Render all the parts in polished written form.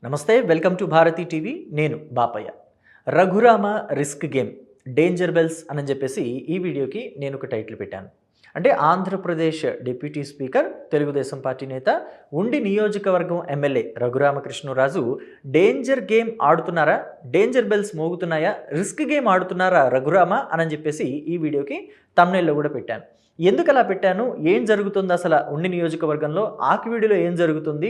నమస్తే, welcome to Bharati TV. నేను Bapayya. Raghurama risk game danger bells అని చెప్పేసి ఈ వీడియోకి నేను ఒక టైటిల్ పెట్టాను. అంటే Andhra Pradesh deputy speaker, Telugu Desam party నేత, ఉండి నియోజకవర్గం ఎమ్మెల్యే రఘురామకృష్ణరాజు డేంజర్ గేమ్ ఆడుతున్నారా, డేంజర్ బెల్స్ మోగుతున్నాయా, రిస్క్ గేమ్ ఆడుతున్నారా రఘురామ అని చెప్పేసి ఈ వీడియోకి తమ్నైల్లో కూడా పెట్టాను. ఎందుకు అలా పెట్టాను, ఏం జరుగుతుంది అసలు ఉండి నియోజకవర్గంలో, ఆకివీడిలో ఏం జరుగుతుంది,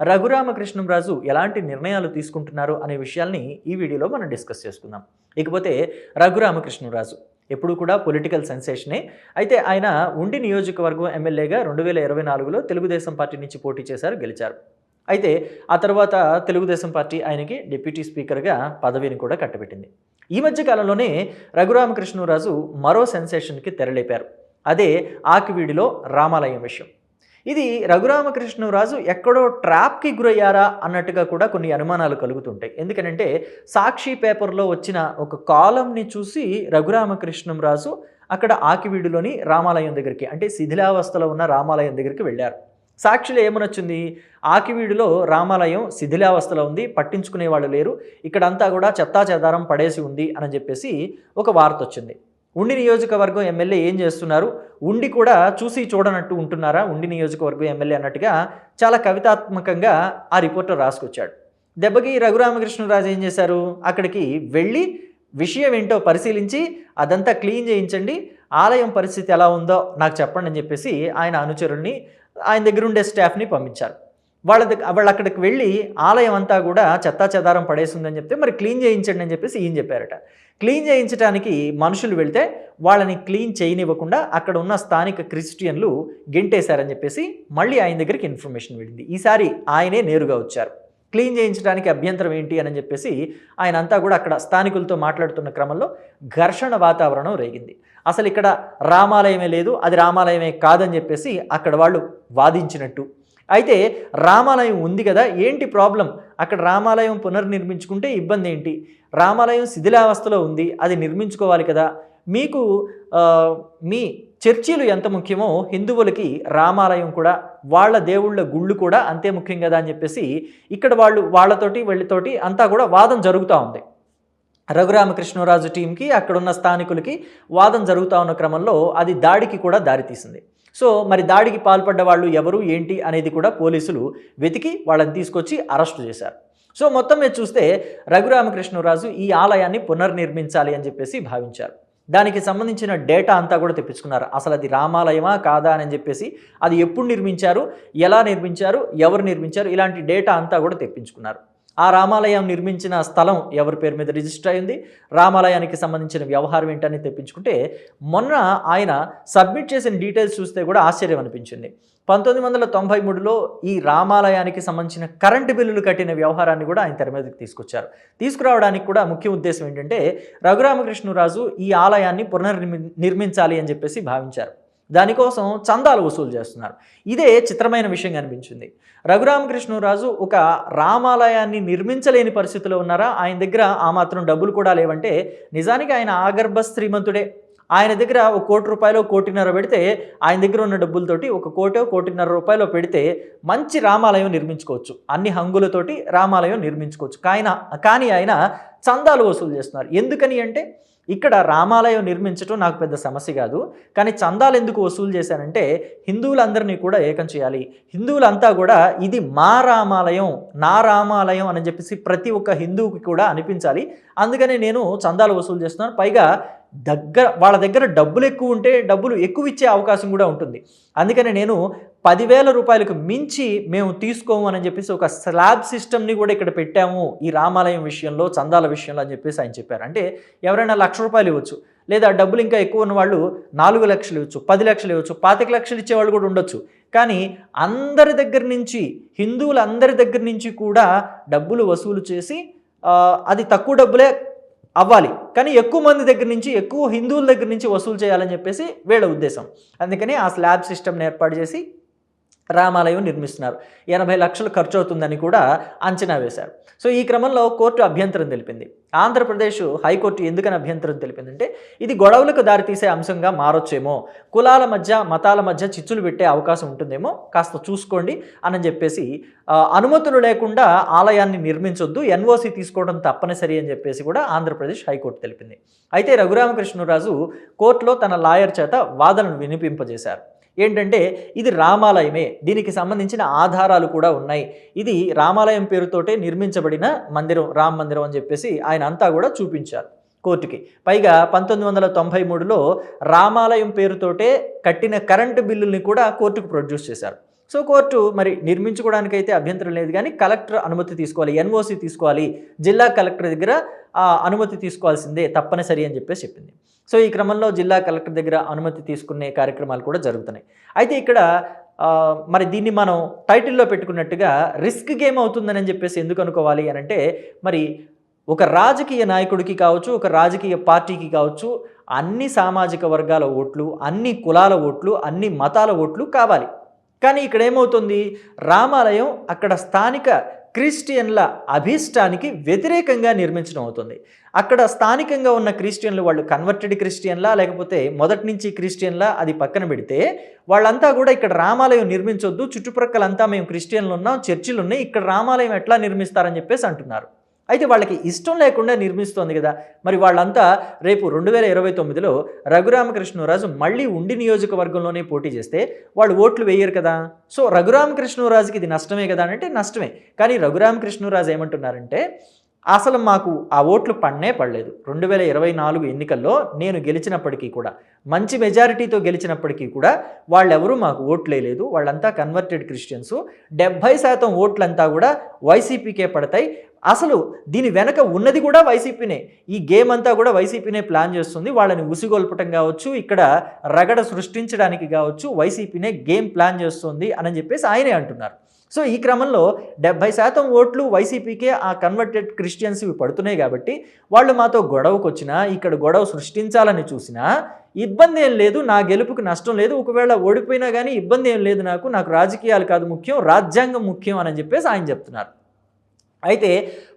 రఘురామకృష్ణరాజు ఎలాంటి నిర్ణయాలు తీసుకుంటున్నారు అనే విషయాల్ని ఈ వీడియోలో మనం డిస్కస్ చేసుకుందాం. ఇకపోతే రఘురామకృష్ణరాజు ఎప్పుడు కూడా పొలిటికల్ సెన్సేషనే. అయితే ఆయన ఉండి నియోజకవర్గం ఎమ్మెల్యేగా 2024లో తెలుగుదేశం పార్టీ నుంచి పోటీ చేశారు, గెలిచారు. అయితే ఆ తర్వాత తెలుగుదేశం పార్టీ ఆయనకి డిప్యూటీ స్పీకర్గా పదవిని కూడా కట్టబెట్టింది. ఈ మధ్య కాలంలోనే రఘురామకృష్ణరాజు మరో సెన్సేషన్కి తెరలేపారు. అదే ఆకివీడిలో రామాలయం విషయం. ఇది రఘురామకృష్ణరాజు ఎక్కడో ట్రాప్కి గురయ్యారా అన్నట్టుగా కూడా కొన్ని అనుమానాలు కలుగుతుంటాయి. ఎందుకనంటే సాక్షి పేపర్లో వచ్చిన ఒక కాలంని చూసి రఘురామకృష్ణరాజు అక్కడ ఆకివీడిలోని రామాలయం దగ్గరికి, అంటే శిథిలావస్థలో ఉన్న రామాలయం దగ్గరికి వెళ్ళారు. సాక్షిలో ఏమనొచ్చింది, ఆకివీడిలో రామాలయం శిథిలావస్థలో ఉంది, పట్టించుకునే వాళ్ళు లేరు, ఇక్కడంతా కూడా చెత్తా చెదారం పడేసి ఉంది అని చెప్పేసి ఒక వార్త వచ్చింది. ఉండి నియోజకవర్గం ఎమ్మెల్యే ఏం చేస్తున్నారు, ఉండి కూడా చూసి చూడనట్టు ఉంటున్నారా ఉండి నియోజకవర్గం ఎమ్మెల్యే అన్నట్టుగా చాలా కవితాత్మకంగా ఆ రిపోర్టర్ రాసుకొచ్చాడు. దెబ్బకి రఘురామకృష్ణరాజు ఏం చేశారు, అక్కడికి వెళ్ళి విషయం ఏంటో పరిశీలించి అదంతా క్లీన్ చేయించండి, ఆలయం పరిస్థితి ఎలా ఉందో నాకు చెప్పండి అని చెప్పేసి ఆయన అనుచరుల్ని, ఆయన దగ్గర ఉండే స్టాఫ్ని పంపించారు. వాళ్ళు అక్కడికి వెళ్ళి ఆలయం అంతా కూడా చెత్తా చెదారం పడేసిందని చెప్తే మరి క్లీన్ చేయించండి అని చెప్పేసి ఈయన చెప్పారట. క్లీన్ చేయించడానికి మనుషులు వెళ్తే వాళ్ళని క్లీన్ చేయనివ్వకుండా అక్కడ ఉన్న స్థానిక క్రిస్టియన్లు గెంటేశారని చెప్పేసి మళ్ళీ ఆయన దగ్గరికి ఇన్ఫర్మేషన్ వెళ్ళింది. ఈసారి ఆయనే నేరుగా వచ్చారు. క్లీన్ చేయించడానికి అభ్యంతరం ఏంటి అని చెప్పేసి ఆయన అంతా కూడా అక్కడ స్థానికులతో మాట్లాడుతున్న క్రమంలో ఘర్షణ వాతావరణం రేగింది. అసలు ఇక్కడ రామాలయమే లేదు, అది రామాలయమే కాదని చెప్పేసి అక్కడ వాళ్ళు వాదించినట్టు. అయితే రామాలయం ఉంది కదా, ఏంటి ప్రాబ్లం, అక్కడ రామాలయం పునర్నిర్మించుకుంటే ఇబ్బంది ఏంటి, రామాలయం శిథిలావస్థలో ఉంది, అది నిర్మించుకోవాలి కదా, మీకు మీ చర్చిలు ఎంత ముఖ్యమో హిందువులకి రామాలయం కూడా, వాళ్ళ దేవుళ్ళ గుళ్ళు కూడా అంతే ముఖ్యం కదా అని చెప్పేసి ఇక్కడ వీళ్ళతోటి అంతా కూడా వాదం జరుగుతూ ఉంది. రఘురామకృష్ణరాజు టీంకి అక్కడున్న స్థానికులకి వాదం జరుగుతూ ఉన్న క్రమంలో అది దాడికి కూడా దారితీసింది. సో మరి దాడికి పాల్పడ్డ వాళ్ళు ఎవరు ఏంటి అనేది కూడా పోలీసులు వెతికి వాళ్ళని తీసుకొచ్చి అరెస్టు చేశారు. సో మొత్తం మీద చూస్తే రఘురామకృష్ణరాజు ఈ ఆలయాన్ని పునర్నిర్మించాలి అని చెప్పేసి భావించారు. దానికి సంబంధించిన డేటా అంతా కూడా తెప్పించుకున్నారు. అసలు అది రామాలయమా కాదా అని చెప్పేసి, అది ఎప్పుడు నిర్మించారు, ఎలా నిర్మించారు, ఎవరు నిర్మించారు, ఇలాంటి డేటా అంతా కూడా తెప్పించుకున్నారు. ఆ రామాలయం నిర్మించిన స్థలం ఎవరి పేరు మీద రిజిస్టర్ అయింది, రామాలయానికి సంబంధించిన వ్యవహారం ఏంటని తెప్పించుకుంటే మొన్న ఆయన సబ్మిట్ చేసిన డీటెయిల్స్ చూస్తే కూడా ఆశ్చర్యం అనిపించింది. 1993లో ఈ రామాలయానికి సంబంధించిన కరెంటు బిల్లులు కట్టిన వ్యవహారాన్ని కూడా ఆయన తెర మీదకి తీసుకొచ్చారు. తీసుకురావడానికి కూడా ముఖ్య ఉద్దేశం ఏంటంటే రఘురామకృష్ణరాజు ఈ ఆలయాన్ని పునర్నిర్మించాలి అని చెప్పేసి భావించారు. దానికోసం చందాలు వసూలు చేస్తున్నారు. ఇదే చిత్రమైన విషయం అనిపించింది. రఘురామకృష్ణరాజు ఒక రామాలయాన్ని నిర్మించలేని పరిస్థితిలో ఉన్నారా, ఆయన దగ్గర ఆ మాత్రం డబ్బులు కూడా లేవంటే నిజానికి ఆయన ఆగర్భ శ్రీమంతుడే. ఆయన దగ్గర ₹1 కోటి, ₹1.5 కోటి పెడితే ఆయన దగ్గర ఉన్న డబ్బులతోటి ₹1 కోటి, ₹1.5 కోటి పెడితే మంచి రామాలయం నిర్మించుకోవచ్చు, అన్ని హంగులతోటి రామాలయం నిర్మించుకోవచ్చు. కానీ ఆయన చందాలు వసూలు చేస్తున్నారు. ఎందుకని అంటే ఇక్కడ రామాలయం నిర్మించడం నాకు పెద్ద సమస్య కాదు, కానీ చందాలు ఎందుకు వసూలు చేశానంటే హిందువులందరినీ కూడా ఏకం చేయాలి, హిందువులంతా కూడా ఇది మా రామాలయం, నా రామాలయం అని చెప్పేసి ప్రతి ఒక్క హిందువుకి కూడా అనిపించాలి, అందుకనే నేను చందాలు వసూలు చేస్తున్నాను. పైగా వాళ్ళ దగ్గర డబ్బులు ఎక్కువ ఉంటే డబ్బులు ఎక్కువ ఇచ్చే అవకాశం కూడా ఉంటుంది, అందుకని నేను ₹10,000 మించి మేము తీసుకోము అని చెప్పేసి ఒక స్లాబ్ సిస్టమ్ని కూడా ఇక్కడ పెట్టాము ఈ రామాలయం విషయంలో, చందాల విషయంలో అని చెప్పేసి ఆయన చెప్పారు. అంటే ఎవరైనా ₹1,00,000 ఇవ్వచ్చు, లేదా డబ్బులు ఇంకా ఎక్కువ ఉన్న వాళ్ళు 4 లక్షలు ఇవ్వచ్చు, 10 లక్షలు ఇవ్వచ్చు, 25 లక్షలు ఇచ్చేవాళ్ళు కూడా ఉండొచ్చు. కానీ అందరి దగ్గర నుంచి, హిందువులందరి దగ్గర నుంచి కూడా డబ్బులు వసూలు చేసి అది తక్కువ డబ్బులే అవ్వాలి, కానీ ఎక్కువ మంది దగ్గర నుంచి, ఎక్కువ హిందువుల దగ్గర నుంచి వసూలు చేయాలని చెప్పేసి వీళ్ళ ఉద్దేశం. అందుకని ఆ స్లాబ్ సిస్టమ్ని ఏర్పాటు చేసి రామాలయం నిర్మిస్తున్నారు. 80 లక్షలు ఖర్చు అవుతుందని కూడా అంచనా వేశారు. సో ఈ క్రమంలో కోర్టు అభ్యంతరం తెలిపింది. ఆంధ్రప్రదేశ్ హైకోర్టు ఎందుకని అభ్యంతరం తెలిపిందంటే ఇది గొడవలకు దారితీసే అంశంగా మారొచ్చేమో, కులాల మధ్య మతాల మధ్య చిచ్చులు పెట్టే అవకాశం ఉంటుందేమో, కాస్త చూసుకోండి అని చెప్పేసి అనుమతులు లేకుండా ఆలయాన్ని నిర్మించొద్దు, ఎన్ఓసి తీసుకోవడం తప్పనిసరి అని చెప్పేసి కూడా ఆంధ్రప్రదేశ్ హైకోర్టు తెలిపింది. అయితే రఘురామకృష్ణరాజు కోర్టులో తన లాయర్ చేత వాదనను వినిపింపజేశారు. ఏంటంటే ఇది రామాలయమే, దీనికి సంబంధించిన ఆధారాలు కూడా ఉన్నాయి, ఇది రామాలయం పేరుతోటే నిర్మించబడిన మందిరం, రామ మందిరం అని చెప్పేసి ఆయన అంతా కూడా చూపించారు కోర్టుకి. పైగా 1993లో రామాలయం పేరుతోటే కట్టిన కరెంటు బిల్లుల్ని కూడా కోర్టుకు ప్రొడ్యూస్ చేశారు. సో కోర్టు మరి నిర్మించుకోవడానికైతే అభ్యంతరం లేదు, కానీ కలెక్టర్ అనుమతి తీసుకోవాలి, ఎన్ఓసి తీసుకోవాలి, జిల్లా కలెక్టర్ దగ్గర అనుమతి తీసుకోవాల్సిందే తప్పనిసరి అని చెప్పేసి చెప్పింది. సో ఈ క్రమంలో జిల్లా కలెక్టర్ దగ్గర అనుమతి తీసుకునే కార్యక్రమాలు కూడా జరుగుతున్నాయి. అయితే ఇక్కడ మరి దీన్ని మనం టైటిల్లో పెట్టుకున్నట్టుగా రిస్క్ గేమ్ అవుతుందని చెప్పేసి ఎందుకు అనుకోవాలి అని అంటే, మరి ఒక రాజకీయ నాయకుడికి కావచ్చు, ఒక రాజకీయ పార్టీకి కావచ్చు, అన్ని సామాజిక వర్గాల ఓట్లు, అన్ని కులాల ఓట్లు, అన్ని మతాల ఓట్లు కావాలి. కానీ ఇక్కడ ఏమవుతుంది, రామాలయం అక్కడ స్థానిక క్రిస్టియన్ల అభీష్టానికి వ్యతిరేకంగా నిర్మించడం అవుతుంది. అక్కడ స్థానికంగా ఉన్న క్రిస్టియన్లు, వాళ్ళు కన్వర్టెడ్ క్రిస్టియన్లా లేకపోతే మొదటి నుంచి క్రిస్టియన్లా అది పక్కన పెడితే, వాళ్ళంతా కూడా ఇక్కడ రామాలయం నిర్మించొద్దు, చుట్టుప్రక్కలంతా మేము క్రిస్టియన్లు ఉన్నాం, చర్చిలు ఉన్నాయి, ఇక్కడ రామాలయం ఎట్లా నిర్మిస్తారని చెప్పేసి అంటున్నారు. అయితే వాళ్ళకి ఇష్టం లేకుండా నిర్మిస్తోంది కదా, మరి వాళ్ళంతా రేపు 2029లో రఘురామకృష్ణరాజు మళ్ళీ ఉండి నియోజకవర్గంలోనే పోటీ చేస్తే వాళ్ళు ఓట్లు వేయరు కదా. సో రఘురామకృష్ణరాజుకి ఇది నష్టమే కదా అంటే నష్టమే. కానీ రఘురామకృష్ణరాజు ఏమంటున్నారంటే, అసలు మాకు ఆ ఓట్లు పడలేదు. 2024 ఎన్నికల్లో నేను గెలిచినప్పటికీ కూడా, మంచి మెజారిటీతో గెలిచినప్పటికీ కూడా వాళ్ళెవరూ మాకు ఓట్లేదు, వాళ్ళంతా కన్వర్టెడ్ క్రిస్టియన్స్, 70% ఓట్లంతా కూడా వైసీపీకే పడతాయి. అసలు దీని వెనక ఉన్నది కూడా వైసీపీనే, ఈ గేమ్ అంతా కూడా వైసీపీనే ప్లాన్ చేస్తుంది, వాళ్ళని ఉసిగొల్పటం కావచ్చు, ఇక్కడ రగడ సృష్టించడానికి కావచ్చు, వైసీపీనే గేమ్ ప్లాన్ చేస్తుంది అని చెప్పేసి ఆయనే అంటున్నారు. సో ఈ క్రమంలో 70% ఓట్లు వైసీపీకే, ఆ కన్వర్టెడ్ క్రిస్టియన్స్ పడుతున్నాయి కాబట్టి వాళ్ళు మాతో గొడవకు వచ్చినా, ఇక్కడ గొడవ సృష్టించాలని చూసినా ఇబ్బంది ఏం లేదు, నా గెలుపుకు నష్టం లేదు, ఒకవేళ ఓడిపోయినా కానీ ఇబ్బంది ఏం లేదు, నాకు రాజకీయాలు కాదు ముఖ్యం, రాజ్యాంగం ముఖ్యం అని చెప్పేసి ఆయన చెప్తున్నారు. అయితే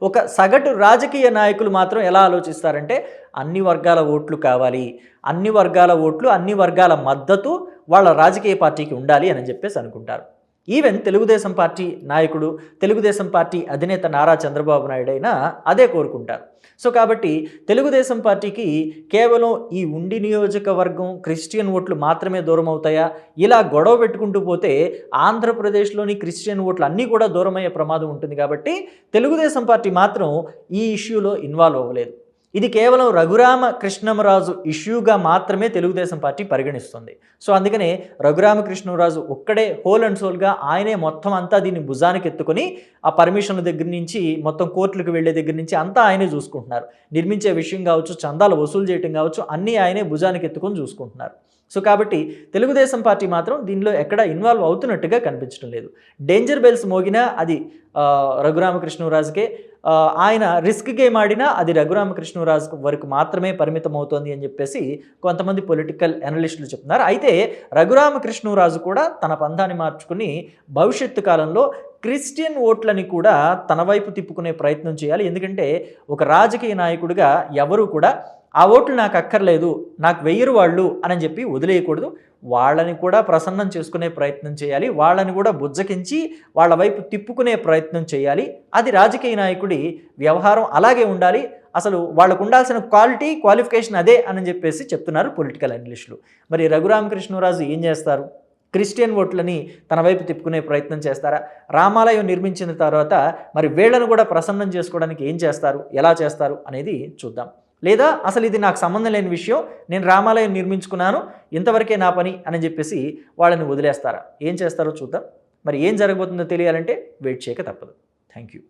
ఒక సగటు రాజకీయ నాయకులు మాత్రం ఎలా ఆలోచిస్తారంటే, అన్ని వర్గాల ఓట్లు కావాలి, అన్ని వర్గాల ఓట్లు, అన్ని వర్గాల మద్దతు వాళ్ళ రాజకీయ పార్టీకి ఉండాలి అని చెప్పేసి అనుకుంటారు. ఈవెన్ తెలుగుదేశం పార్టీ నాయకుడు, తెలుగుదేశం పార్టీ అధినేత నారా చంద్రబాబు నాయుడు అయినా అదే కోరుకుంటారు. సో కాబట్టి తెలుగుదేశం పార్టీకి కేవలం ఈ ఉండి నియోజకవర్గం క్రిస్టియన్ ఓట్లు మాత్రమే దూరం అవుతాయా, ఇలా గొడవ పెట్టుకుంటూ పోతే ఆంధ్రప్రదేశ్లోని క్రిస్టియన్ ఓట్లు అన్నీ కూడా దూరమయ్యే ప్రమాదం ఉంటుంది. కాబట్టి తెలుగుదేశం పార్టీ మాత్రం ఈ ఇష్యూలో ఇన్వాల్వ్ అవ్వలేదు. ఇది కేవలం రఘురామకృష్ణరాజు ఇష్యూగా మాత్రమే తెలుగుదేశం పార్టీ పరిగణిస్తుంది. సో అందుకనే రఘురామకృష్ణరాజు ఒక్కడే హోల్ అండ్ సోల్గా ఆయనే మొత్తం అంతా దీన్ని భుజానికి ఎత్తుకొని, ఆ పర్మిషన్ల దగ్గర నుంచి మొత్తం కోర్టులకు వెళ్లే దగ్గర నుంచి అంతా ఆయనే చూసుకుంటున్నారు. నిర్మించే విషయం కావచ్చు, చందాలు వసూలు చేయటం కావచ్చు, అన్నీ ఆయనే భుజానికి ఎత్తుకొని చూసుకుంటున్నారు. సో కాబట్టి తెలుగుదేశం పార్టీ మాత్రం దీనిలో ఎక్కడ ఇన్వాల్వ్ అవుతున్నట్టుగా కనిపించడం లేదు. డేంజర్ బెల్స్ మోగినా అది రఘురామకృష్ణరాజుకే, ఆయన రిస్క్ గేమ్ ఆడినా అది రఘురామకృష్ణరాజు వరకు మాత్రమే పరిమితం అవుతోంది అని చెప్పేసి కొంతమంది పొలిటికల్ అనలిస్టులు చెప్తున్నారు. అయితే రఘురామకృష్ణరాజు కూడా తన పంథాన్ని మార్చుకుని భవిష్యత్తు కాలంలో క్రిస్టియన్ ఓట్లని కూడా తన వైపు తిప్పుకునే ప్రయత్నం చేయాలి. ఎందుకంటే ఒక రాజకీయ నాయకుడిగా ఎవరు కూడా ఆ ఓట్లు నాకు అక్కర్లేదు, నాకు వెయ్యరు వాళ్ళు అని చెప్పి వదిలేయకూడదు, వాళ్ళని కూడా ప్రసన్నం చేసుకునే ప్రయత్నం చేయాలి, వాళ్ళని కూడా బుజ్జకించి వాళ్ళ వైపు తిప్పుకునే ప్రయత్నం చేయాలి. అది రాజకీయ నాయకుడి వ్యవహారం అలాగే ఉండాలి. అసలు వాళ్ళకు ఉండాల్సిన క్వాలిఫికేషన్ అదే అని చెప్పేసి చెప్తున్నారు పొలిటికల్ అనలిస్టులు. మరి రఘురామకృష్ణరాజు ఏం చేస్తారు? క్రిస్టియన్ ఓట్లని తన వైపు తిప్పుకునే ప్రయత్నం చేస్తారా? రామాలయం నిర్మించిన తర్వాత మరి వీళ్ళను కూడా ప్రసన్నం చేసుకోవడానికి ఏం చేస్తారు, ఎలా చేస్తారు అనేది చూద్దాం. లేదా అసలు ఇది నాకు సంబంధం లేని విషయం, నేను రామాలయం నిర్మించుకున్నాను, ఇంతవరకే నా పని అని చెప్పేసి వాళ్ళని వదిలేస్తారా? ఏం చేస్తారో చూద్దాం. మరి ఏం జరగబోతుందో తెలియాలంటే వెయిట్ చేయక తప్పదు. Thank you.